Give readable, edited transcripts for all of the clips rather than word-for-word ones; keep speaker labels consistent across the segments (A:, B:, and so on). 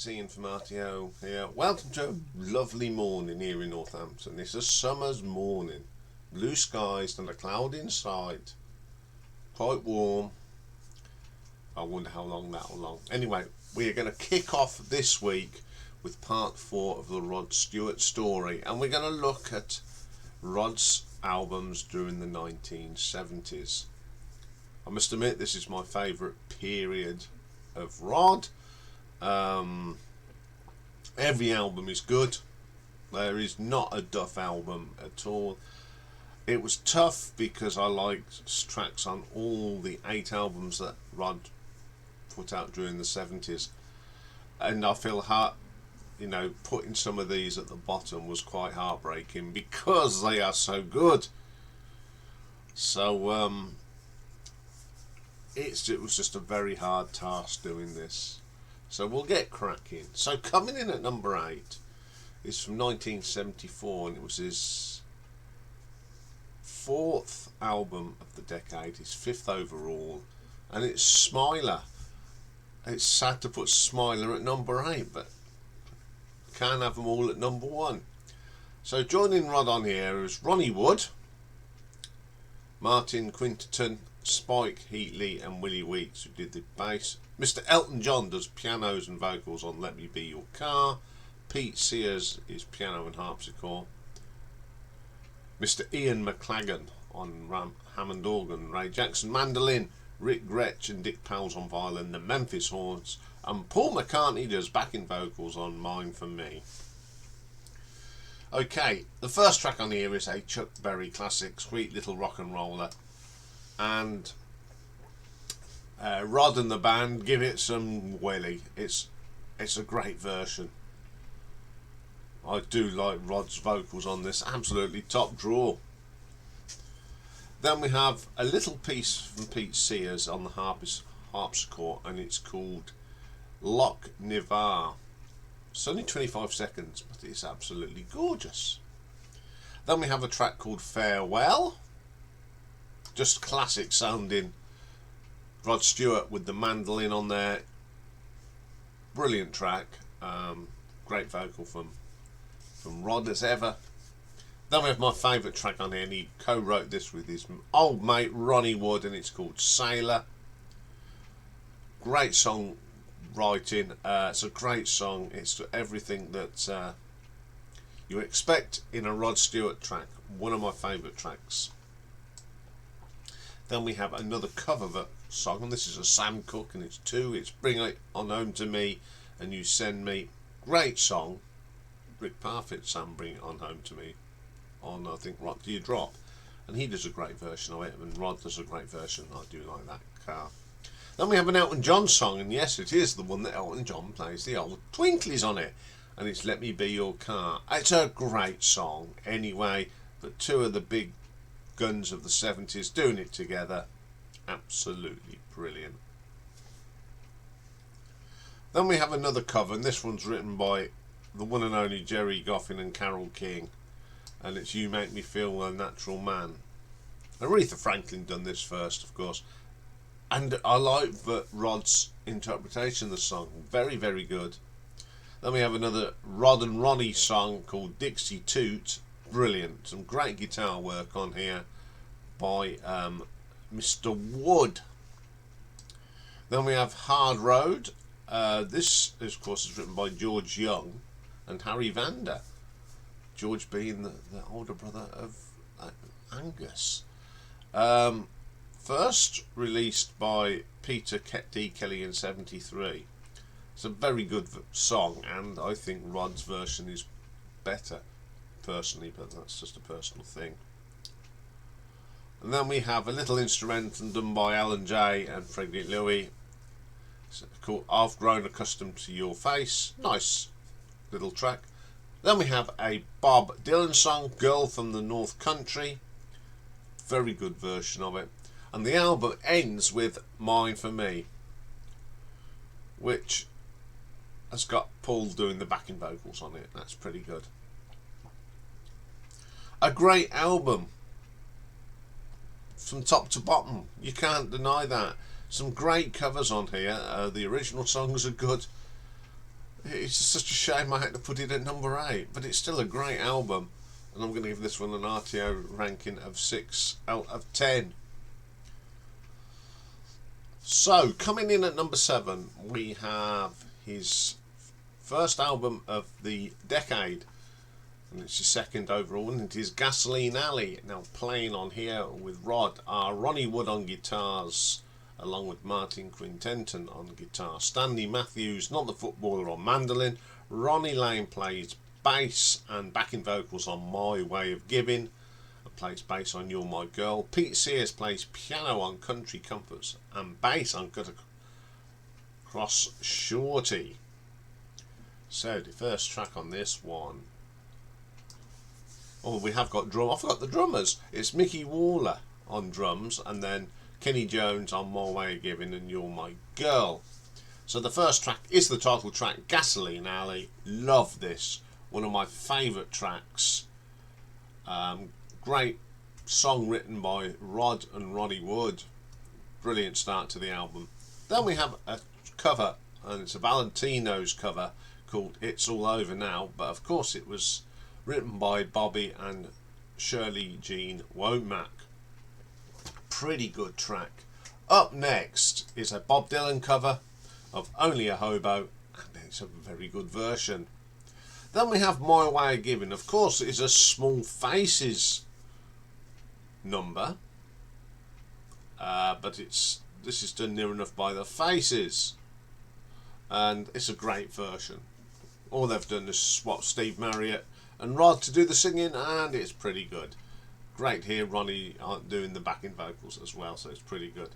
A: it's Iain from RTO here. Welcome to a lovely morning here in Northampton. It's a summer's morning. Blue skies and a cloud inside. Quite warm. I wonder how long that'll last. Anyway, we are going to kick off this week with part 4 of the Rod Stewart story. And we're going to look at Rod's albums during the 1970s. I must admit, this is my favourite period of Rod. Every album is good. There is not a duff album at all. It was tough because I liked tracks on all the 8 albums that Rod put out during the 70s, and I feel putting some of these at the bottom was quite heartbreaking because they are so good. So it was just a very hard task doing this. So we'll get cracking. So coming in at number 8 is from 1974, and it was his 4th album of the decade, his 5th overall, and it's Smiler. It's sad to put Smiler at number 8, but can't have them all at number 1. So joining Rod on here is Ronnie Wood, Martin Quinterton, Spike Heatley and Willie Weeks, who did the bass. Mr. Elton John does pianos and vocals on Let Me Be Your Car. Pete Sears is piano and harpsichord. Mr. Ian McLagan on Hammond organ. Ray Jackson mandolin. Rick Gretsch and Dick Powell's on violin. The Memphis horns. And Paul McCartney does backing vocals on Mine For Me. Okay, the first track on here is a Chuck Berry classic, Sweet Little Rock and Roller. And Rod and the band give it some welly. It's a great version. I do like Rod's vocals on this, absolutely top draw. Then we have a little piece from Pete Sears on the harpsichord, and it's called Loch Nivar. It's only 25 seconds, but it's absolutely gorgeous. Then we have a track called Farewell. Just classic sounding. Rod Stewart with the mandolin on there. Brilliant track. Great vocal from Rod as ever. Then we have my favourite track on here, and he co-wrote this with his old mate Ronnie Wood, and it's called Sailor. Great song writing. It's a great song. It's everything that you expect in a Rod Stewart track. One of my favourite tracks. Then we have another cover song, and this is a Sam Cooke, and it's 2. It's Bring It On Home To Me and You Send Me. Great song. Rick Parfitt sang Bring It On Home To Me on, I think, Rock Do You Drop, and he does a great version of it, and Rod does a great version. I do like that car. Then we have an Elton John song, and yes, it is the one that Elton John plays the old twinklies on it, and it's Let Me Be Your Car. It's a great song anyway, but 2 of the big guns of the 70s doing it together, absolutely brilliant. Then we have another cover, and this one's written by the one and only Jerry Goffin and Carole King, and it's You Make Me Feel a Natural Man. Aretha Franklin done this first, of course, and I like Rod's interpretation of the song. Very, very good. Then we have another Rod and Ronnie song called Dixie Toot. Brilliant. Some great guitar work on here by Mr. Wood. Then we have Hard Road. This, of course, is written by George Young and Harry Vanda. George being the older brother of Angus. First released by Peter D. Kelly in 73. It's a very good song, and I think Rod's version is better personally, but that's just a personal thing. And then we have a little instrumental done by Alan Jay and Freddie Louie. It's called I've Grown Accustomed to Your Face. Nice little track. Then we have a Bob Dylan song, Girl from the North Country. Very good version of it. And the album ends with Mine For Me, which has got Paul doing the backing vocals on it. That's pretty good. A great album from top to bottom. You can't deny that. Some great covers on here. The original songs are good. It's just such a shame I had to put it at number 8, but it's still a great album, and I'm going to give this one an RTO ranking of 6 out of 10. So, coming in at number 7, we have his first album of the decade, and it's his second overall, and it is Gasoline Alley. Now, playing on here with Rod are Ronnie Wood on guitars, along with Martin Quintenton on guitar, Stanley Matthews, not the footballer, on mandolin, Ronnie Lane plays bass and backing vocals on My Way of Giving, and plays bass on You're My Girl, Pete Sears plays piano on Country Comforts and bass on Cut Across Shorty. So the first track on this one, oh, we have got drum. I forgot the drummers. It's Mickey Waller on drums, and then Kenny Jones on My Way of Giving and You're My Girl. So the first track is the title track, Gasoline Alley. Love this. One of my favourite tracks. Great song written by Rod and Ronnie Wood. Brilliant start to the album. Then we have a cover, and it's a Valentino's cover called It's All Over Now, but of course it was written by Bobby and Shirley Jean Womack. Pretty good track. Up next is a Bob Dylan cover of Only a Hobo, and it's a very good version. Then we have My Way of Giving. Of course, it's a Small Faces number, but this is done near enough by the Faces, and it's a great version. All they've done is swap Steve Marriott and Rod to do the singing, and it's pretty good. Great here, Ronnie doing the backing vocals as well, so it's pretty good.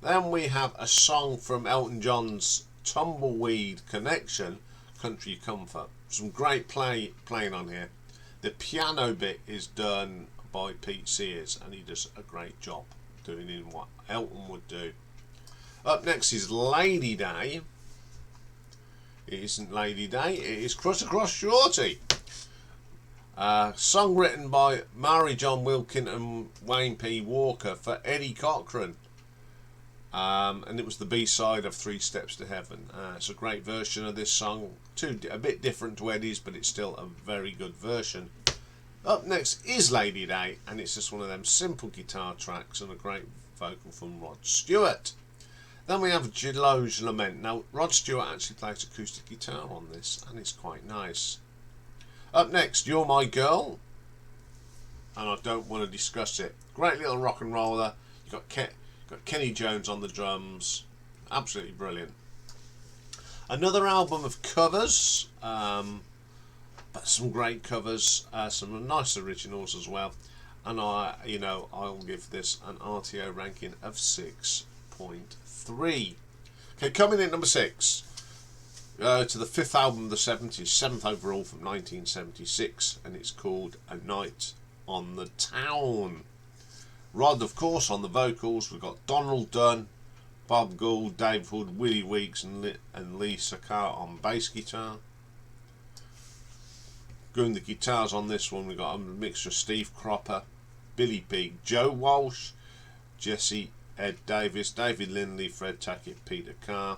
A: Then we have a song from Elton John's Tumbleweed Connection, Country Comfort. Some great playing on here. The piano bit is done by Pete Sears, and he does a great job doing in what Elton would do. Up next is Lady Day. It isn't Lady Day, it is Cut Across Shorty. Song written by Mary John Wilkin and Wayne P. Walker for Eddie Cochran. And it was the B-side of Three Steps to Heaven. It's a great version of this song. A bit different to Eddie's, but it's still a very good version. Up next is Lady Day, and it's just one of them simple guitar tracks and a great vocal from Rod Stewart. Then we have Gillo's Lament. Now, Rod Stewart actually plays acoustic guitar on this, and it's quite nice. Up next, You're My Girl, and I don't want to discuss it. Great little rock and roller. You've got Kenny Jones on the drums. Absolutely brilliant. Another album of covers, but some great covers, some nice originals as well. And I'll give this an RTO ranking of 6.3. Okay, coming in number 6. To the fifth album of the 70s, 7th overall from 1976, and it's called A Night on the Town. Rod, of course, on the vocals. We've got Donald Dunn, Bob Gould, Dave Hood, Willie Weeks, and Lee Sakar on bass guitar. Doing the guitars on this one, we've got a mixture of Steve Cropper, Billy Pig, Joe Walsh, Jesse Ed Davis, David Lindley, Fred Tackett, Peter Carr.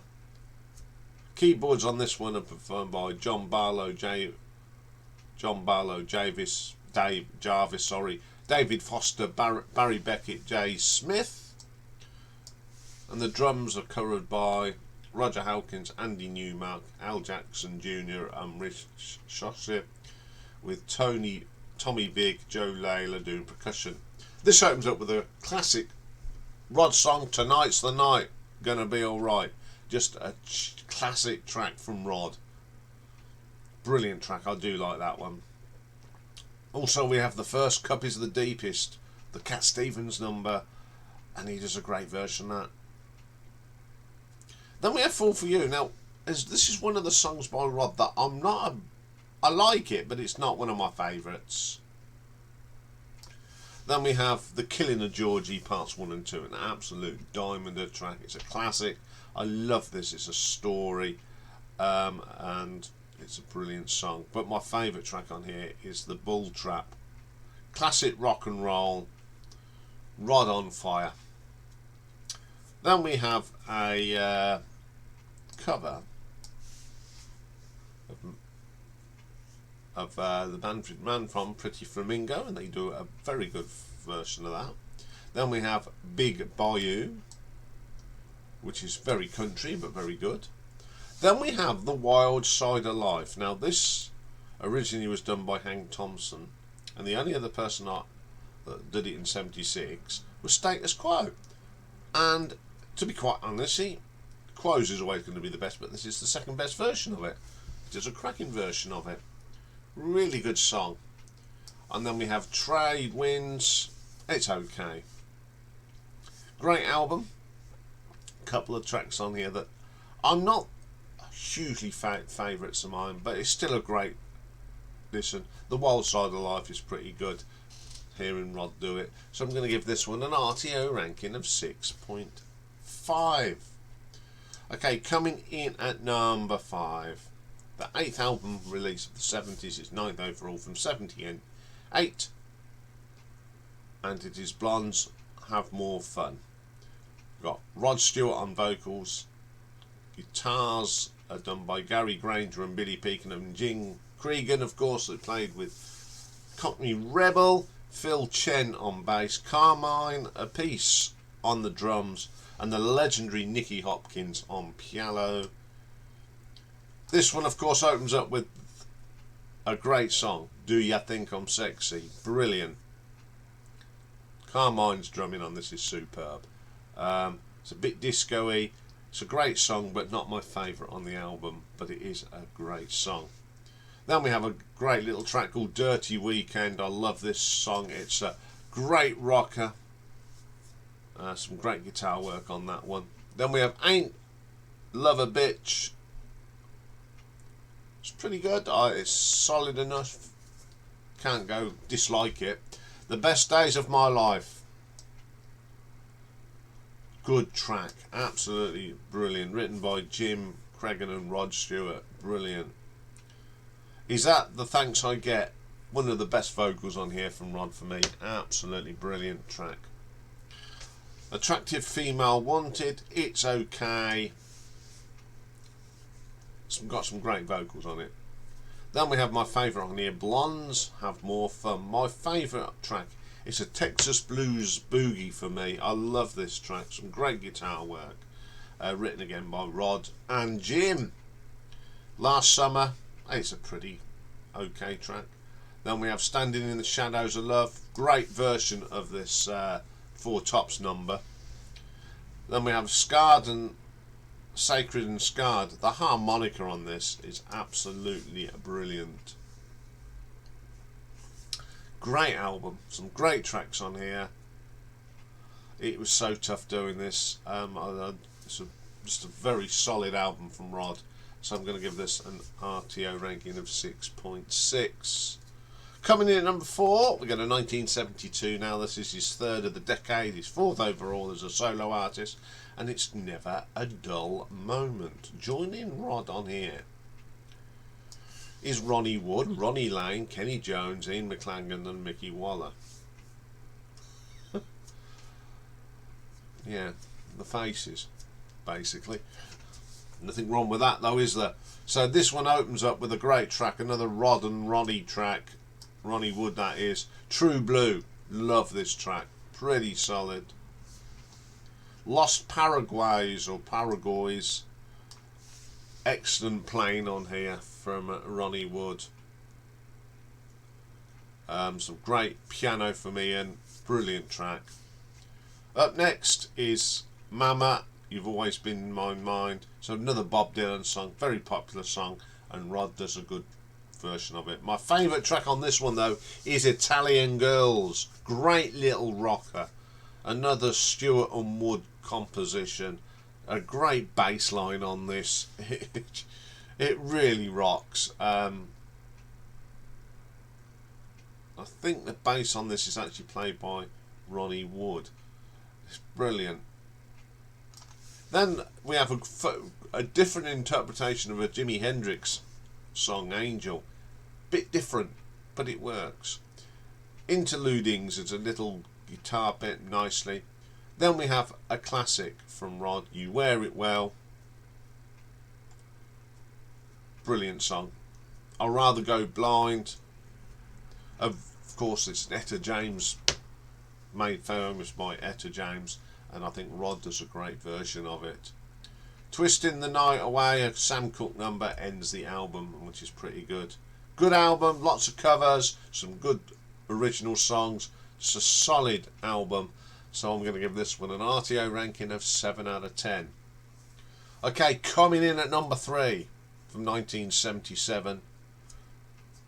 A: Keyboards on this one are performed by John Barlow Jarvis, David Foster, Barry Beckett, Jay Smith, and the drums are covered by Roger Hawkins, Andy Newmark, Al Jackson Jr. and Rich Shosser, with Tommy Vig, Joe Layla doing percussion. This opens up with a classic Rod song, Tonight's the Night, Gonna Be Alright. Just a classic track from Rod. Brilliant track, I do like that one. Also, we have The First Cup is the Deepest, the Cat Stevens number, and he does a great version of that. Then we have Fall For You. Now, this is one of the songs by Rod that I like it, but it's not one of my favourites. Then we have The Killing of Georgie Parts 1 and 2, an absolute diamond of track. It's a classic. I love this. It's a story, and it's a brilliant song. But my favourite track on here is The Bull Trap. Classic rock and roll. Rod on fire. Then we have a cover of the man from Pretty Flamingo, and they do a very good version of that. Then we have Big Bayou, which is very country but very good. Then we have The Wild Side of Life. Now this originally was done by Hank Thompson, and the only other person that did it in '76 was Status Quo. And to be quite honest, Quo's is always going to be the best, but this is the second best version of it. It is a cracking version of it. Really good song. And then we have Trade Winds. It's okay. Great album. Couple of tracks on here that I'm not hugely favourites of mine, but it's still a great listen. The Wild Side of Life is pretty good, hearing Rod do it. So I'm going to give this one an RTO ranking of 6.5. Okay, coming in at number 5. The 8th album release of the 70s is 9th overall from 78, and it is Blondes Have More Fun. We've got Rod Stewart on vocals. Guitars are done by Gary Granger and Billy Pekin and Jing Cregan, of course, that played with Cockney Rebel. Phil Chen on bass. Carmine Apiece on the drums, and the legendary Nicky Hopkins on piano. This one, of course, opens up with a great song, Do Ya Think I'm Sexy? Brilliant. Carmine's drumming on this is superb. It's a bit disco-y. It's a great song, but not my favourite on the album, but it is a great song. Then we have a great little track called Dirty Weekend. I love this song. It's a great rocker. Some great guitar work on that one. Then we have Ain't Love a Bitch. It's pretty good. It's solid enough. Can't go dislike it. The Best Days of My Life. Good track. Absolutely brilliant. Written by Jim Cregan and Rod Stewart. Brilliant. Is That the Thanks I Get? One of the best vocals on here from Rod for me. Absolutely brilliant track. Attractive Female Wanted. It's okay. Got some great vocals on it. Then we have my favourite on here, Blondes Have More Fun. My favourite track is a Texas Blues Boogie for me. I love this track. Some great guitar work. Written again by Rod and Jim. Last Summer. It's a pretty okay track. Then we have Standing in the Shadows of Love. Great version of this Four Tops number. Then we have Scarred and Sacred and Scarred. The harmonica on this is absolutely brilliant. Great album. Some great tracks on here. It was so tough doing this. It's just a very solid album from Rod. So I'm going to give this an RTO ranking of 6.6. Coming in at number 4, we got a 1972 now. This is his third of the decade, his fourth overall as a solo artist, and it's Never a Dull Moment. Joining Rod on here is Ronnie Wood, Ronnie Lane, Kenny Jones, Ian McClangan and Mickey Waller. Yeah, the faces, basically. Nothing wrong with that though, is there? So this one opens up with a great track, another Rod and Ronnie track. Ronnie Wood, that is. True Blue. Love this track. Pretty solid. Lost Paraguays or Paraguays. Excellent playing on here from Ronnie Wood. Some great piano from Iain. Brilliant track. Up next is Mama, You've Always Been in My Mind. So another Bob Dylan song. Very popular song. And Rod does a good version of it. My favourite track on this one though is Italian Girls. Great little rocker. Another Stewart and Wood composition. A great bass line on this. It really rocks. I think the bass on this is actually played by Ronnie Wood. It's brilliant. Then we have a different interpretation of a Jimi Hendrix song, Angel. Bit different, but it works. Interludings is a little guitar bit nicely. Then we have a classic from Rod, You Wear It Well. brilliant song. I'd rather go blind. Of course, it's Etta James, made famous by Etta James, and I think Rod does a great version of it. Twisting the Night Away, a Sam Cooke number, ends the album, which is pretty good. Good album, lots of covers, some good original songs. It's a solid album, so I'm going to give this one an RTO ranking of 7 out of 10. Okay, coming in at number 3 from 1977,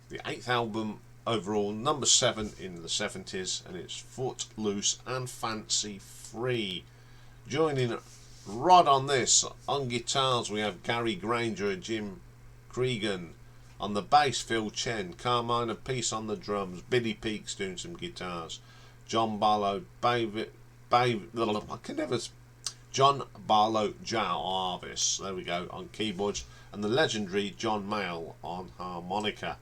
A: the 8th album overall, number 7 in the 70s, and it's Footloose and Fancy Free. Joining Rod on this, on guitars we have Gary Granger and Jim Cregan. On the bass, Phil Chen. Carmine and Peace on the drums. Billy Peaks doing some guitars. John Barlow John Barlow Jarvis, there we go, on keyboards, and the legendary John Mayall on harmonica.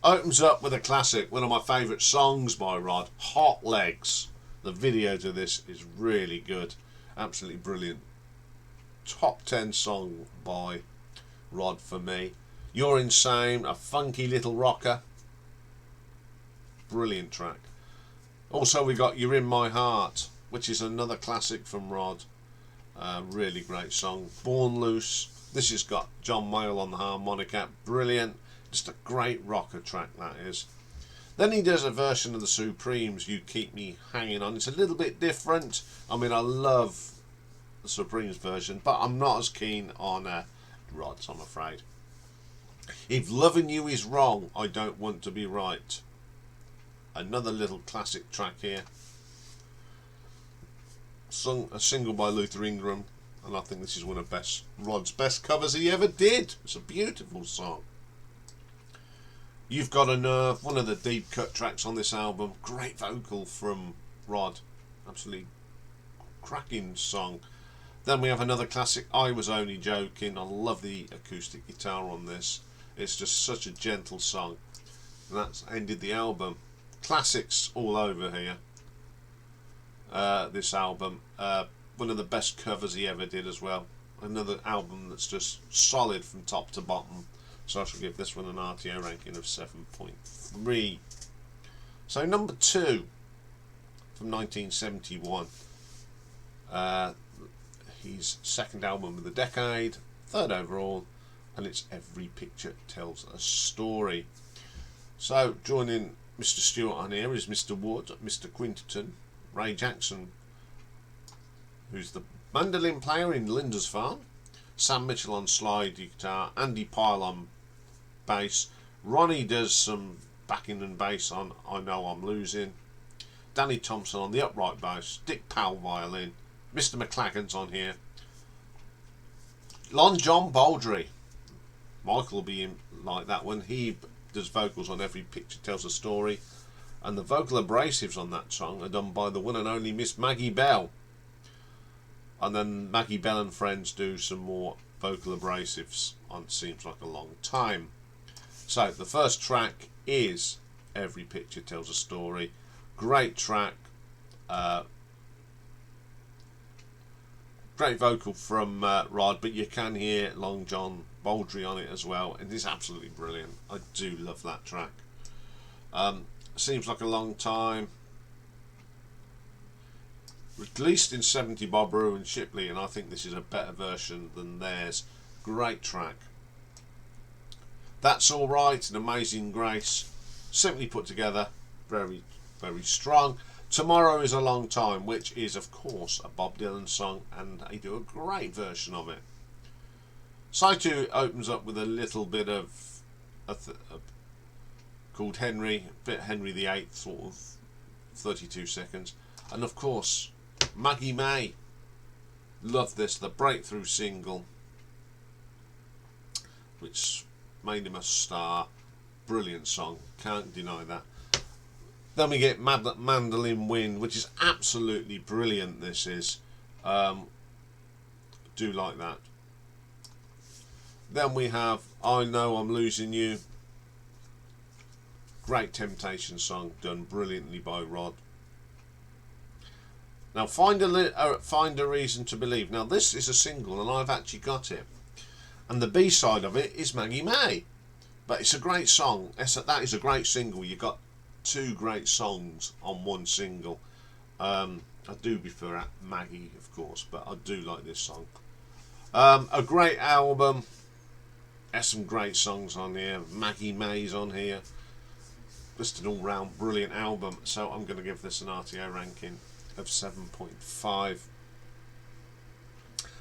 A: Opens up with a classic, one of my favourite songs by Rod, Hot Legs. The video to this is really good, absolutely brilliant. Top 10 song by Rod for me. You're Insane, a funky little rocker. Brilliant track. Also we got You're In My Heart, which is another classic from Rod. Really great song. Born Loose. This has got John Mayall on the harmonica. Brilliant. Just a great rocker track, that is. Then he does a version of the Supremes, You Keep Me Hanging On. It's a little bit different. I mean, I love the Supremes version, but I'm not as keen on Rod's, I'm afraid. If loving you is wrong, I don't want to be right. Another little classic track here. Sung a single by Luther Ingram, and I think this is one of Rod's best covers he ever did. It's a beautiful song. You've Got a Nerve, one of the deep cut tracks on this album. Great vocal from Rod. Absolutely cracking song. Then we have another classic, I Was Only Joking. I love the acoustic guitar on this. It's just such a gentle song. And that's ended the album. Classics all over here. This album. One of the best covers he ever did as well. Another album that's just solid from top to bottom. So I shall give this one an RTO ranking of 7.3. So number 2 from 1971. His second album of the decade, 3rd overall, and it's Every Picture Tells a Story. So joining Mr. Stewart on here is Mr. Wood, Mr. Quinterton, Ray Jackson, who's the mandolin player in Linda's Farm, Sam Mitchell on slide guitar, Andy Pyle on bass, Ronnie does some backing and bass on I Know I'm Losing, Danny Thompson on the upright bass, Dick Powell violin, Mr. McLagan's on here, Lon John Baldry. Michael will be in like that one. He does vocals on Every Picture Tells a Story, and the vocal abrasives on that song are done by the one and only Miss Maggie Bell. And then Maggie Bell and friends do some more vocal abrasives on Seems Like a Long Time. So the first track is Every Picture Tells a Story. Great track. Great vocal from Rod, but you can hear Long John Baldry on it as well, and it's absolutely brilliant. I do love that track. Seems Like a Long Time. Released in 70 by Brew and Shipley, and I think this is a better version than theirs. Great track. That's Alright, an Amazing Grace. Simply put together, very, very strong. Tomorrow is a Long Time, which is of course a Bob Dylan song, and they do a great version of it. Side 2 opens up with a little bit of called Henry, a bit Henry VIII, sort of 32 seconds, and of course Maggie May. Love this, the breakthrough single, which made him a star. Brilliant song, can't deny that. Then we get Mandolin Wind, which is absolutely brilliant. This is do like that. Then we have I Know I'm Losing You. Great Temptation song, done brilliantly by Rod. Now Find a Reason to Believe. Now this is a single, and I've actually got it, And the B-side of it is Maggie May. But it's a great song. That is a great single. You got two great songs on one single. I do prefer Maggie, of course, but I do like this song. A great album. There's some great songs on here. Maggie May's on here. Just an all-round brilliant album. So I'm going to give this an RTO ranking of 7.5.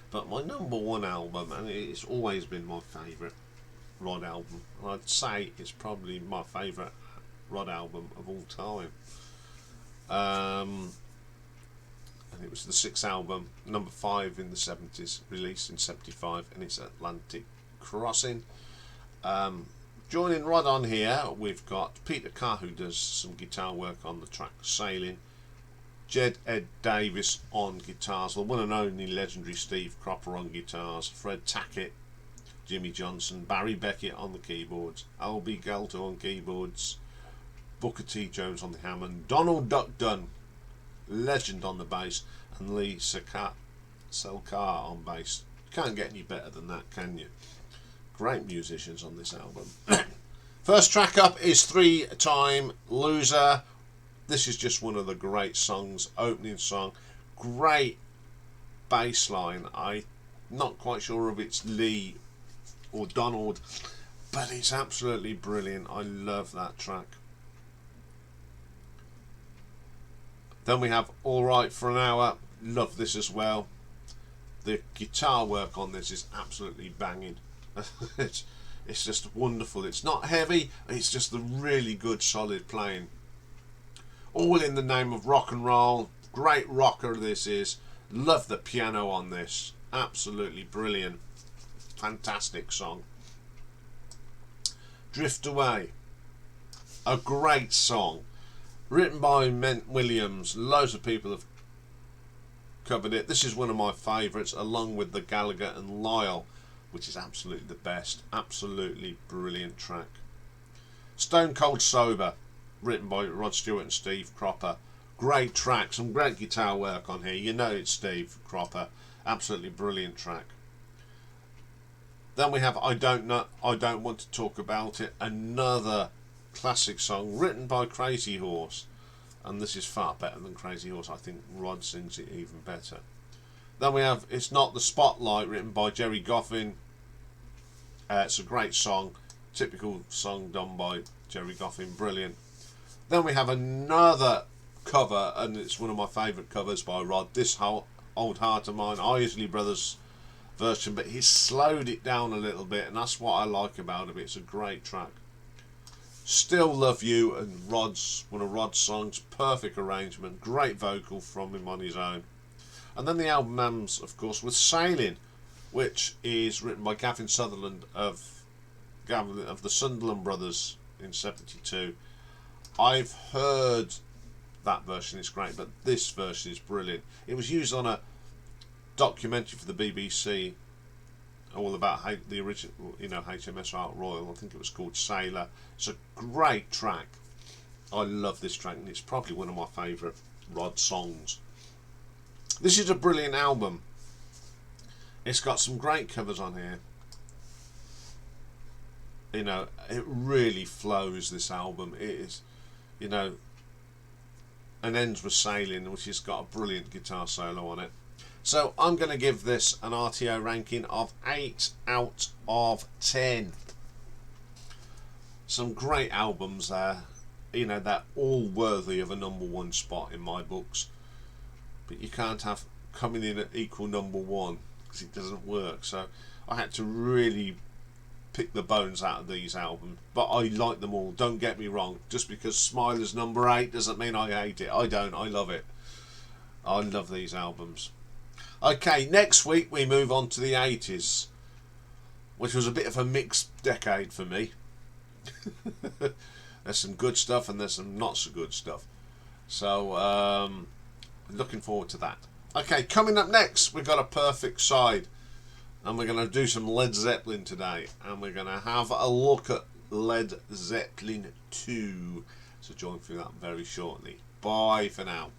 A: But my number one album, and it's always been my favourite Rod album, and I'd say it's probably my favourite Rod album of all time. And it was the sixth album, number 5 in the 70s, released in 75, and it's Atlantic Crossing. Joining Rod on here, we've got Peter Carr, who does some guitar work on the track Sailing, Jed Ed Davis on guitars, the one and only legendary Steve Cropper on guitars, Fred Tackett, Jimmy Johnson, Barry Beckett on the keyboards, Albie Gelto on keyboards, Booker T. Jones on the Hammond, Donald Duck Dunn, legend on the bass, and Lee Selkar on bass. You can't get any better than that, can you? Great musicians on this album. First track up is Three Time Loser. This is just one of the great songs, opening song. Great bass line. I'm not quite sure if it's Lee or Donald, but it's absolutely brilliant. I love that track. Then we have All Right for an Hour. Love this as well. The guitar work on this is absolutely banging. it's just wonderful. It's not heavy, it's just the really good solid playing. All in the name of rock and roll. Great rocker this is. Love the piano on this. Absolutely brilliant. Fantastic song. Drift Away. A great song. Written by Ment Williams. Loads of people have covered it. This is one of my favourites, along with the Gallagher and Lyle, which is absolutely the best. Absolutely brilliant track. Stone Cold Sober. Written by Rod Stewart and Steve Cropper. Great track, some great guitar work on here. You know it's Steve Cropper. Absolutely brilliant track. Then we have I Don't Want to Talk About It. Another classic song written by Crazy Horse. And this is far better than Crazy Horse. I think Rod sings it even better. Then we have It's Not the Spotlight, written by Jerry Goffin. It's a great song. Typical song done by Jerry Goffin. Brilliant. Then we have another cover, and it's one of my favourite covers by Rod. This Old Heart of Mine, Isley Brothers version, but he's slowed it down a little bit, and that's what I like about it. It's a great track. Still Love You, and one of Rod's songs, perfect arrangement, great vocal from him on his own. And then the album ends, of course, with Sailing, which is written by Gavin Sutherland of the Sunderland Brothers in 72. I've heard that version, it's great, but this version is brilliant. It was used on a documentary for the BBC, all about the original, HMS Art Royal. I think it was called Sailor. It's a great track. I love this track, and it's probably one of my favourite Rod songs. This is a brilliant album. It's got some great covers on here. It really flows, this album. It is, and ends with Sailing, which has got a brilliant guitar solo on it. So I'm going to give this an RTO ranking of 8 out of 10. Some great albums there. They're all worthy of a number 1 spot in my books. But you can't have coming in at equal number 1, because it doesn't work. So I had to really pick the bones out of these albums, but I like them all. Don't get me wrong, just because Smiler's number 8 doesn't mean I hate it. I don't. I love it. I love these albums. Okay, next week we move on to the 80s, which was a bit of a mixed decade for me. There's some good stuff and there's some not so good stuff, so looking forward to that. Okay, coming up next we've got A Perfect Side. And we're going to do some Led Zeppelin today. And we're going to have a look at Led Zeppelin 2. So join for that very shortly. Bye for now.